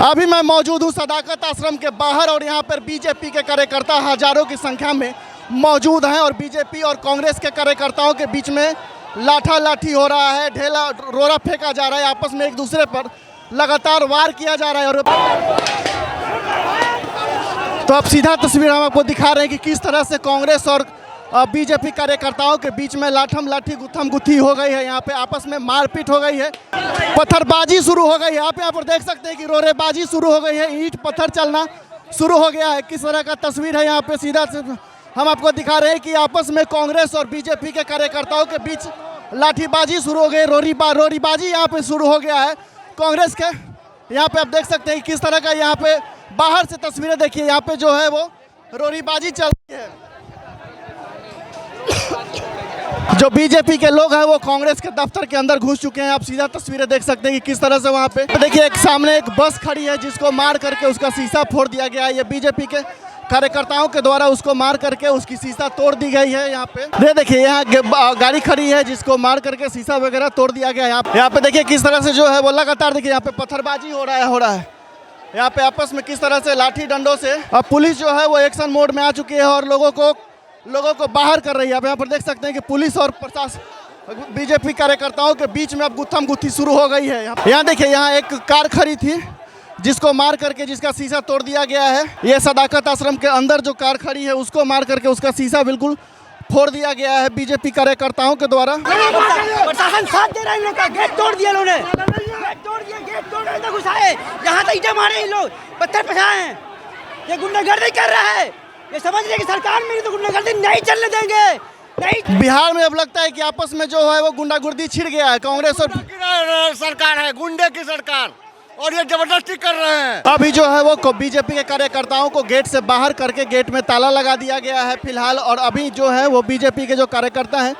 अभी मैं मौजूद हूँ सदाकत आश्रम के बाहर और यहाँ पर बीजेपी के कार्यकर्ता हजारों की संख्या में मौजूद हैं और बीजेपी और कांग्रेस के कार्यकर्ताओं के बीच में लाठी हो रहा है, ढेला रोड़ा फेंका जा रहा है, आपस में एक दूसरे पर लगातार वार किया जा रहा है। और तो अब सीधा तस्वीर हम आपको दिखा रहे हैं कि किस तरह से कांग्रेस और बीजेपी कार्यकर्ताओं के बीच में लाठी गुत्थम गुत्थी हो गई है। यहाँ पे आपस में मारपीट हो गई है, पत्थरबाजी शुरू हो गई है। आप यहाँ पर देख सकते हैं कि रोरेबाजी शुरू हो गई है, ईंट पत्थर चलना शुरू हो गया है। किस तरह का तस्वीर है यहाँ पे सीधा से हम आपको दिखा रहे हैं कि आपस में कांग्रेस और बीजेपी के कार्यकर्ताओं के बीच लाठीबाजी शुरू हो गई, रोरीबाजी यहाँ पे शुरू हो गया है कांग्रेस के। यहाँ पे आप देख सकते हैं किस तरह का यहाँ पे बाहर से तस्वीरें देखिए, यहाँ पे जो है वो रोरीबाजी चल रही है। जो बीजेपी के लोग हैं वो कांग्रेस के दफ्तर के अंदर घुस चुके हैं। आप सीधा तस्वीरें देख सकते हैं कि किस तरह से वहाँ पे देखिए एक सामने एक बस खड़ी है जिसको मार करके उसका शीशा फोड़ दिया गया है। ये बीजेपी के कार्यकर्ताओं के द्वारा उसको मार करके उसकी शीशा तोड़ दी गई है। यहाँ पे देखिए यहाँ गाड़ी खड़ी है जिसको मार करके शीशा वगैरह तोड़ दिया गया है। यहाँ पे देखिए किस तरह से जो है वो लगातार देखिए यहाँ पे पत्थरबाजी हो रहा है। यहाँ पे आपस में किस तरह से लाठी डंडों से अब पुलिस जो है वो एक्शन मोड में आ चुकी है और लोगों को बाहर कर रही है। आप यहाँ पर देख सकते हैं कि पुलिस और प्रशासन बीजेपी कार्यकर्ताओं के बीच में अब गुत्थम गुत्थी शुरू हो गई है। यहाँ देखिए यहाँ एक कार खड़ी थी जिसको मार करके जिसका शीशा तोड़ दिया गया है। ये सदाकत आश्रम के अंदर जो कार खड़ी है उसको मार करके उसका शीशा बिल्कुल फोड़ दिया गया है बीजेपी कार्यकर्ताओं के द्वारा। प्रशासन साथ दे रहा है, इन लोग का गेट तोड़ दिया इन्होंने, गेट तोड़ के घुसाए, यहाँ तक ईंटें मारे, इन लोग पत्थर फंसाए हैं। ये गुंडागर्दी कर रहा है, ये समझ रहे कि सरकार में तो गुंडागर्दी नहीं चलने देंगे। नहीं बिहार में अब लगता है कि आपस में जो है वो गुंडागर्दी छिड़ गया है। कांग्रेस और सरकार है, गुंडे की सरकार, और ये जबरदस्ती कर रहे हैं। अभी जो है वो बीजेपी के कार्यकर्ताओं को गेट से बाहर करके गेट में ताला लगा दिया गया है फिलहाल। और अभी जो है वो बीजेपी के जो कार्यकर्ता हैं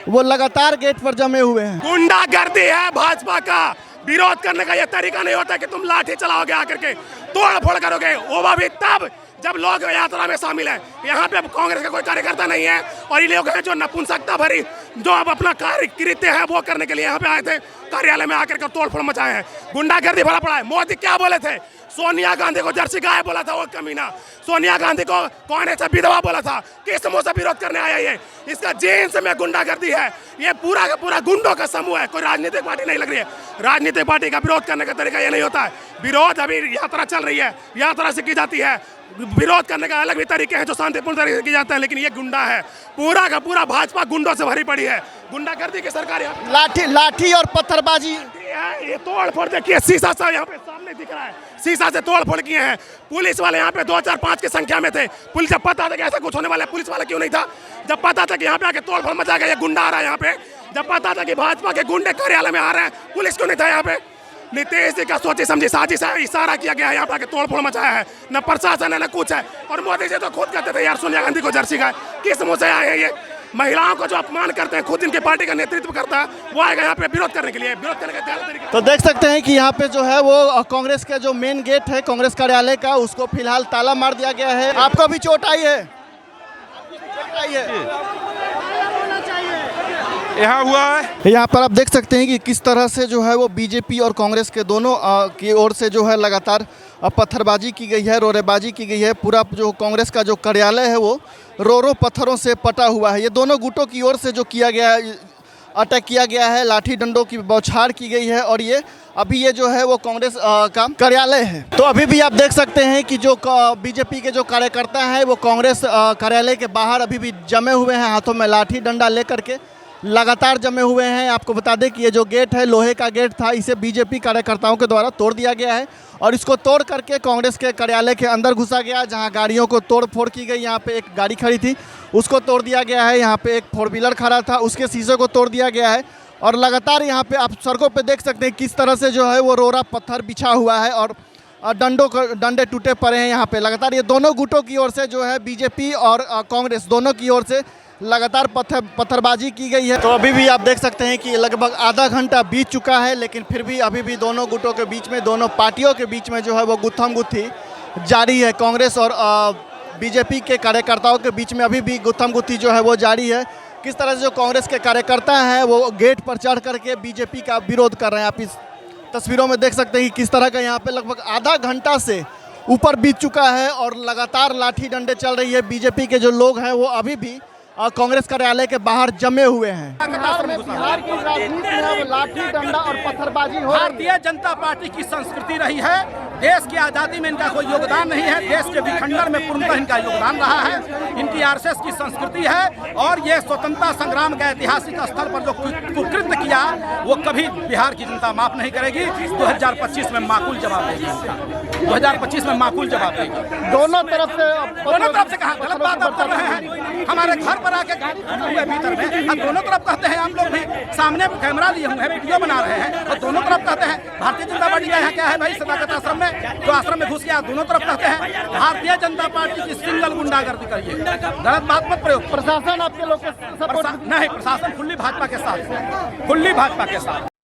वो लगातार गेट पर जमे हुए हैं। गुंडागर्दी है भाजपा का। विरोध करने का ये तरीका नहीं होता कि तुम लाठी चलाओगे आकर के तोड़ फोड़ करोगे, वो भी तब जब लोग यात्रा में शामिल हैं। यहाँ पे अब कांग्रेस का कोई कार्यकर्ता नहीं है और ये लोग हैं जो नपुंसकता भरी जो अब अपना कार्य कृत्य है वो करने के लिए यहाँ पे आए थे, कार्यालय में आकर के तोड़ फोड़ मचाए हैं, गुंडागर्दी भरा पड़ा है। मोदी क्या बोले थे? सोनिया गांधी को जर्सी गाय बोला था वो कमीना, सोनिया गांधी को कौन ऐसा विधवा बोला था। किस मुंह से विरोध करने आया ये? इसका जीन्स में गुंडागर्दी है। ये पूरा का पूरा गुंडों का समूह है, कोई राजनीतिक पार्टी नहीं लग रही है। राजनीतिक पार्टी का विरोध करने का तरीका ये नहीं होता है। विरोध अभी यात्रा चल रही है, यात्रा से की जाती है। विरोध करने का अलग भी तरीके हैं जो शांतिपूर्ण तरीके से की जाते हैं, लेकिन ये गुंडा है, पूरा का पूरा भाजपा गुंडों से भरी पड़ी है। गुंडागर्दी की सरकार लाठी और पत्थरबाजी ये तोड़ फोड़ देखिए, शीशा सा यहाँ पे सामने दिख रहा है, शीशा से तोड़ फोड़ किए हैं। पुलिस वाले यहाँ पे 2 4 5 की संख्या में थे। पुलिस जब पता था कि ऐसा कुछ होने वाला है, पुलिस वाला क्यों नहीं था? जब पता था कि यहाँ पे आके तोड़ फोड़ मचा गया, ये गुंडा आ रहा है यहाँ पे, जब पता था कि भाजपा के गुंडे कार्यालय में आ रहे हैं, पुलिस क्यों नहीं था यहाँ पे? नीतीश जी का सोची समझी साजिश है, इशारा किया गया है, यहाँ पे आके तोड़ फोड़ मचाया है। न प्रशासन है न कुछ है। और मोदी जी तो खुद कहते थे यार सोनिया गांधी को जर्सी गाय। किस मुंह से आए हैं ये? महिलाओं को जो अपमान करते हैं, खुद इनके पार्टी का नेतृत्व करता है, वो आएगा यहाँ पे विरोध करने के लिए। विरोध करने का तरीका तो देख सकते हैं कि यहाँ पे जो है वो कांग्रेस का जो मेन गेट है कांग्रेस कार्यालय का, उसको फिलहाल ताला मार दिया गया है। आपको भी चोट आई है? यहाँ हुआ है। यहाँ पर आप देख सकते हैं कि किस तरह से जो है वो बीजेपी और कांग्रेस के दोनों की ओर से जो है लगातार पत्थरबाजी की गई है, रोरेबाजी की गई है। पूरा जो कांग्रेस का जो कार्यालय है वो रो पत्थरों से पटा हुआ है। ये दोनों गुटों की ओर से जो किया गया है, अटैक किया गया है, लाठी डंडों की बौछार की गई है। और ये अभी ये जो है वो कांग्रेस का कार्यालय है। तो अभी भी आप देख सकते हैं कि जो बीजेपी के जो कार्यकर्ता हैं वो कांग्रेस कार्यालय के बाहर अभी भी जमे हुए हैं, हाथों में लाठी डंडा लेकर के लगातार जमे हुए हैं। आपको बता दें कि ये जो गेट है लोहे का गेट था, इसे बीजेपी कार्यकर्ताओं के द्वारा तोड़ दिया गया है और इसको तोड़ करके कांग्रेस के कार्यालय के अंदर घुसा गया, जहां गाड़ियों को तोड़ फोड़ की गई। यहाँ पे एक गाड़ी खड़ी थी उसको तोड़ दिया गया है, यहाँ पे एक 4 व्हीलर खड़ा था उसके शीशे को तोड़ दिया गया है। और लगातार यहाँ पे आप सड़कों पर देख सकते हैं किस तरह से जो है वो रोड़ा पत्थर बिछा हुआ है और डंडे टूटे पड़े हैं। यहाँ पे लगातार ये दोनों गुटों की ओर से जो है बीजेपी और कांग्रेस दोनों की ओर से लगातार पत्थरबाजी की गई है। तो अभी भी आप देख सकते हैं कि लगभग आधा घंटा बीत चुका है, लेकिन फिर भी अभी भी दोनों गुटों के बीच में, दोनों पार्टियों के बीच में जो है वो गुत्थम गुत्थी जारी है। कांग्रेस और बीजेपी के कार्यकर्ताओं के बीच में अभी भी गुत्थम गुत्थी जो है वो जारी है। किस तरह से जो कांग्रेस के कार्यकर्ता हैं वो गेट पर चढ़ करके बीजेपी का विरोध कर रहे हैं, आप इस तस्वीरों में देख सकते हैं कि किस तरह का यहाँ पे लगभग आधा घंटा से ऊपर बीत चुका है और लगातार लाठी डंडे चल रही है। बीजेपी के जो लोग हैं वो अभी भी कांग्रेस कार्यालय के बाहर जमे हुए हैं। बिहार की राजनीति में वो लाठी डंडा और पत्थरबाजी हो रही है। भारतीय जनता पार्टी की संस्कृति रही है। देश की आज़ादी में इनका कोई योगदान नहीं है। देश के विखंडन में पूर्णतः इनका योगदान रहा है। इनकी आरएसएस की संस्कृति है और ये स्वतंत्रता संग्राम का ऐतिहासिक स्थल पर जो कुकृत्य किया वो कभी बिहार की जनता माफ नहीं करेगी। 2025 में माकूल जवाब देगी इनका। 2025 में माकूल जवाब देगी। दोनों तरफ से कहा गलत बात आप कर रहे हैं। हमारे घर पर आके गाड़ी हुए भीतर में अब दोनों तरफ कहते हैं। हम लोग भी सामने कैमरा लिए हुए हैं, वीडियो बना रहे हैं और दोनों तरफ कहते हैं भारतीय जनता पार्टी का यहाँ क्या है भाई सदाकत आश्रम में जो आश्रम में घुस गया। दोनों तरफ कहते हैं भारतीय जनता पार्टी की सिंगल गुंडागर्दी करिए। गलत बात मत प्रयोग। प्रशासन आपके लोग के सपोर्ट नहीं, प्रशासन खुली भाजपा के साथ, खुली भाजपा के साथ।